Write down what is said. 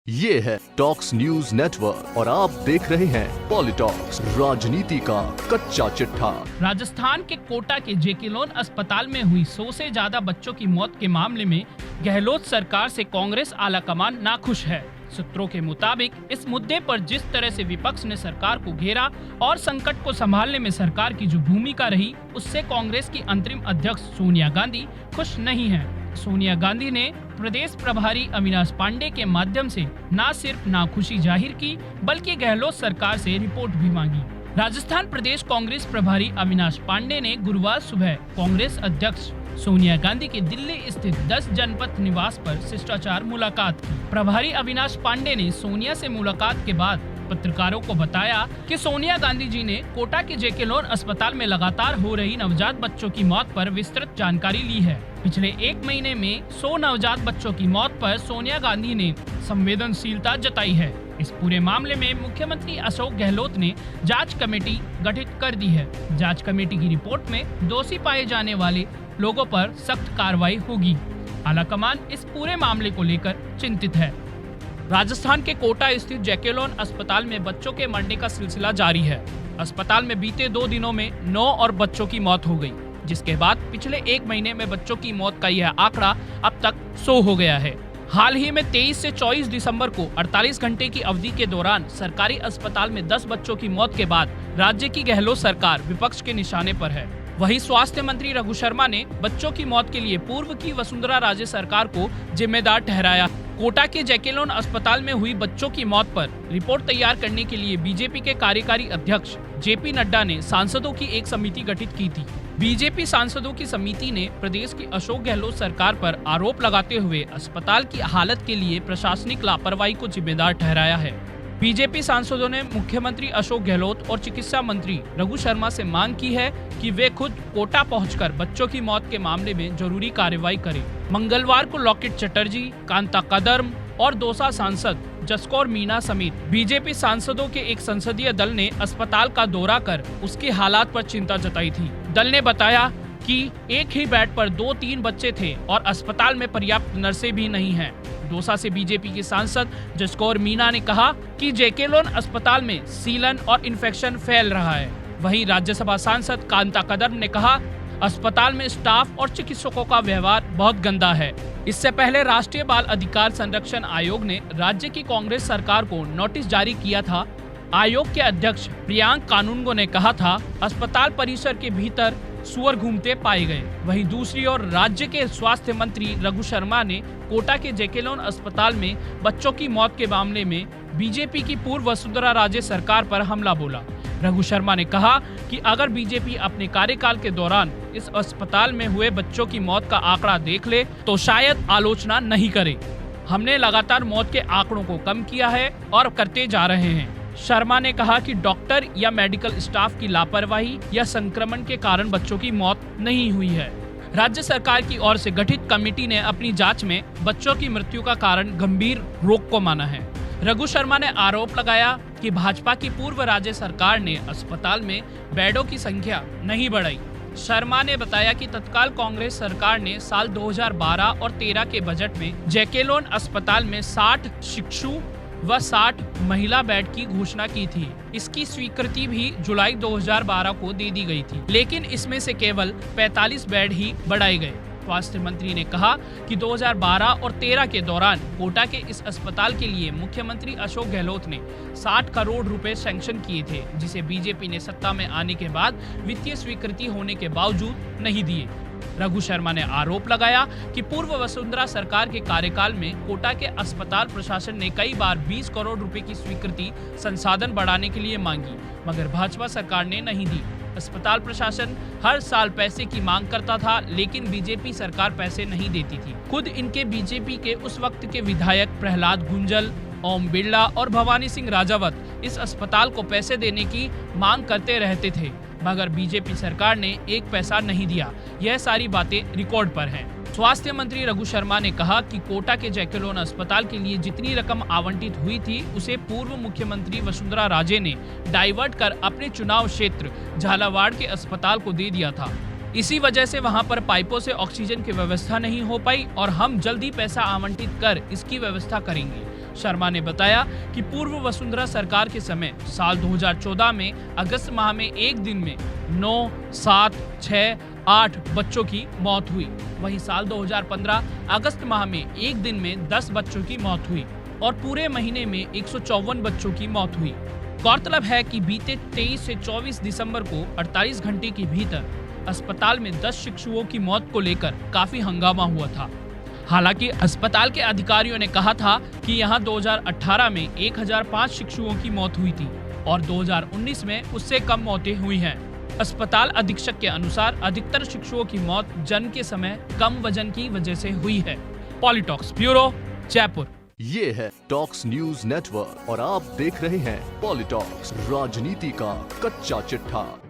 ये है talks news network और आप देख रहे हैं पॉलिटॉक्स, राजनीति का कच्चा चिट्ठा। राजस्थान के कोटा के जेके लोन अस्पताल में हुई 100 से ज्यादा बच्चों की मौत के मामले में गहलोत सरकार से कांग्रेस आलाकमान नाखुश है। सूत्रों के मुताबिक इस मुद्दे पर जिस तरह से विपक्ष ने सरकार को घेरा और संकट को संभालने में सरकार की जो भूमिका रही, उससे कांग्रेस की अंतरिम अध्यक्ष सोनिया गांधी खुश नहीं है। सोनिया गांधी ने प्रदेश प्रभारी अविनाश पांडे के माध्यम से न सिर्फ नाखुशी जाहिर की, बल्कि गहलोत सरकार से रिपोर्ट भी मांगी। राजस्थान प्रदेश कांग्रेस प्रभारी अविनाश पांडे ने गुरुवार सुबह कांग्रेस अध्यक्ष सोनिया गांधी के दिल्ली स्थित 10 जनपथ निवास पर शिष्टाचार मुलाकात की। प्रभारी अविनाश पांडे ने सोनिया से मुलाकात के बाद पत्रकारों को बताया कि सोनिया गांधी जी ने कोटा के जेके लोन अस्पताल में लगातार हो रही नवजात बच्चों की मौत पर विस्तृत जानकारी ली है। पिछले एक महीने में 100 नवजात बच्चों की मौत पर सोनिया गांधी ने संवेदनशीलता जताई है। इस पूरे मामले में मुख्यमंत्री अशोक गहलोत ने जांच कमेटी गठित कर दी है। जांच कमेटी की रिपोर्ट में दोषी पाए जाने वाले लोगों पर सख्त कार्रवाई होगी। आलाकमान इस पूरे मामले को लेकर चिंतित है। राजस्थान के कोटा स्थित जेके लोन अस्पताल में बच्चों के मरने का सिलसिला जारी है। अस्पताल में बीते 2 दिनों में 9 और बच्चों की मौत हो गई, जिसके बाद पिछले एक महीने में बच्चों की मौत का यह आंकड़ा अब तक 100 हो गया है। हाल ही में 23 से 24 दिसंबर को 48 घंटे की अवधि के दौरान सरकारी अस्पताल में 10 बच्चों की मौत के बाद राज्य की गहलोत सरकार विपक्ष के निशाने पर है। वहीं स्वास्थ्य मंत्री रघु शर्मा ने बच्चों की मौत के लिए पूर्व की वसुंधरा राजे सरकार को जिम्मेदार ठहराया। कोटा के जेके लोन अस्पताल में हुई बच्चों की मौत पर रिपोर्ट तैयार करने के लिए बीजेपी के कार्यकारी अध्यक्ष जेपी नड्डा ने सांसदों की एक समिति गठित की थी। बीजेपी सांसदों की समिति ने प्रदेश की अशोक गहलोत सरकार पर आरोप लगाते हुए अस्पताल की हालत के लिए प्रशासनिक लापरवाही को जिम्मेदार ठहराया है। बीजेपी सांसदों ने मुख्यमंत्री अशोक गहलोत और चिकित्सा मंत्री रघु शर्मा से मांग की है कि वे खुद कोटा पहुंचकर बच्चों की मौत के मामले में जरूरी कार्रवाई करें। मंगलवार को लॉकेट चटर्जी, कांता कदर्म और दौसा सांसद जसकौर मीणा समेत बीजेपी सांसदों के एक संसदीय दल ने अस्पताल का दौरा कर उसके हालात पर चिंता जताई थी। दल ने बताया कि एक ही बेड पर 2-3 बच्चे थे और अस्पताल में पर्याप्त नर्सें भी नहीं हैं। दौसा से बीजेपी के सांसद जसकौर मीणा ने कहा कि जेके लोन अस्पताल में सीलन और इन्फेक्शन फैल रहा है। वहीं राज्यसभा सांसद कांता कदर्म ने कहा, अस्पताल में स्टाफ और चिकित्सकों का व्यवहार बहुत गंदा है। इससे पहले राष्ट्रीय बाल अधिकार संरक्षण आयोग ने राज्य की कांग्रेस सरकार को नोटिस जारी किया था। आयोग के अध्यक्ष प्रियांक कानूनगो ने कहा था, अस्पताल परिसर के भीतर सुअर घूमते पाए गए। वहीं दूसरी ओर राज्य के स्वास्थ्य मंत्री रघु शर्मा ने कोटा के जेके लोन अस्पताल में बच्चों की मौत के मामले में बीजेपी की पूर्व वसुंधरा राजे सरकार पर हमला बोला। रघु शर्मा ने कहा कि अगर बीजेपी अपने कार्यकाल के दौरान इस अस्पताल में हुए बच्चों की मौत का आंकड़ा देख ले तो शायद आलोचना नहीं करे। हमने लगातार मौत के आंकड़ों को कम किया है और करते जा रहे हैं। शर्मा ने कहा कि डॉक्टर या मेडिकल स्टाफ की लापरवाही या संक्रमण के कारण बच्चों की मौत नहीं हुई है। राज्य सरकार की ओर से गठित कमेटी ने अपनी जांच में बच्चों की मृत्यु का कारण गंभीर रोग को माना है। रघु शर्मा ने आरोप लगाया कि भाजपा की पूर्व राज्य सरकार ने अस्पताल में बेडों की संख्या नहीं बढ़ाई। शर्मा ने बताया कि तत्काल कांग्रेस सरकार ने साल 2012 और 13 के बजट में जेके लोन अस्पताल में 60 शिशु व 60 महिला बेड की घोषणा की थी। इसकी स्वीकृति भी जुलाई 2012 को दे दी गई थी, लेकिन इसमें से केवल 45 बेड ही बढ़ाए गए। स्वास्थ्य मंत्री ने कहा कि 2012 और 13 के दौरान कोटा के इस अस्पताल के लिए मुख्यमंत्री अशोक गहलोत ने 60 करोड़ रुपए सैंक्शन किए थे, जिसे बीजेपी ने सत्ता में आने के बाद वित्तीय स्वीकृति होने के बावजूद नहीं दिए। रघु शर्मा ने आरोप लगाया कि पूर्व वसुंधरा सरकार के कार्यकाल में कोटा के अस्पताल प्रशासन ने कई बार 20 करोड़ रुपए की स्वीकृति संसाधन बढ़ाने के लिए मांगी, मगर भाजपा सरकार ने नहीं दी। अस्पताल प्रशासन हर साल पैसे की मांग करता था, लेकिन बीजेपी सरकार पैसे नहीं देती थी। खुद इनके बीजेपी के उस वक्त के विधायक प्रहलाद गुंजल, ओम बिरला और भवानी सिंह राजावत इस अस्पताल को पैसे देने की मांग करते रहते थे, मगर बीजेपी सरकार ने एक पैसा नहीं दिया। यह सारी बातें रिकॉर्ड पर हैं। स्वास्थ्य मंत्री रघु शर्मा ने कहा कि कोटा के जेके लोन अस्पताल के लिए जितनी रकम आवंटित हुई थी, उसे पूर्व मुख्यमंत्री वसुंधरा राजे ने डाइवर्ट कर अपने चुनाव क्षेत्र झालावाड़ के अस्पताल को दे दिया था। इसी वजह से वहां पर पाइपों से ऑक्सीजन की व्यवस्था नहीं हो पाई और हम जल्दी पैसा आवंटित कर इसकी व्यवस्था करेंगे। शर्मा ने बताया कि पूर्व वसुंधरा सरकार के समय साल 2014 में अगस्त माह में एक दिन में 9, 7, 6, 8 बच्चों की मौत हुई। वहीं साल 2015 अगस्त माह में एक दिन में 10 बच्चों की मौत हुई और पूरे महीने में 154 बच्चों की मौत हुई। गौरतलब है कि बीते 23 से 24 दिसंबर को 48 घंटे के भीतर अस्पताल में 10 शिशुओं की मौत को लेकर काफी हंगामा हुआ था। हालांकि अस्पताल के अधिकारियों ने कहा था कि यहां 2018 में 1005 शिशुओं की मौत हुई थी और 2019 में उससे कम मौतें हुई हैं। अस्पताल अधीक्षक के अनुसार अधिकतर शिशुओं की मौत जन्म के समय कम वजन की वजह से हुई है। पॉलिटॉक्स ब्यूरो, जयपुर। ये है टॉक्स न्यूज नेटवर्क और आप देख रहे हैं पॉलिटॉक्स, राजनीति का कच्चा चिट्ठा।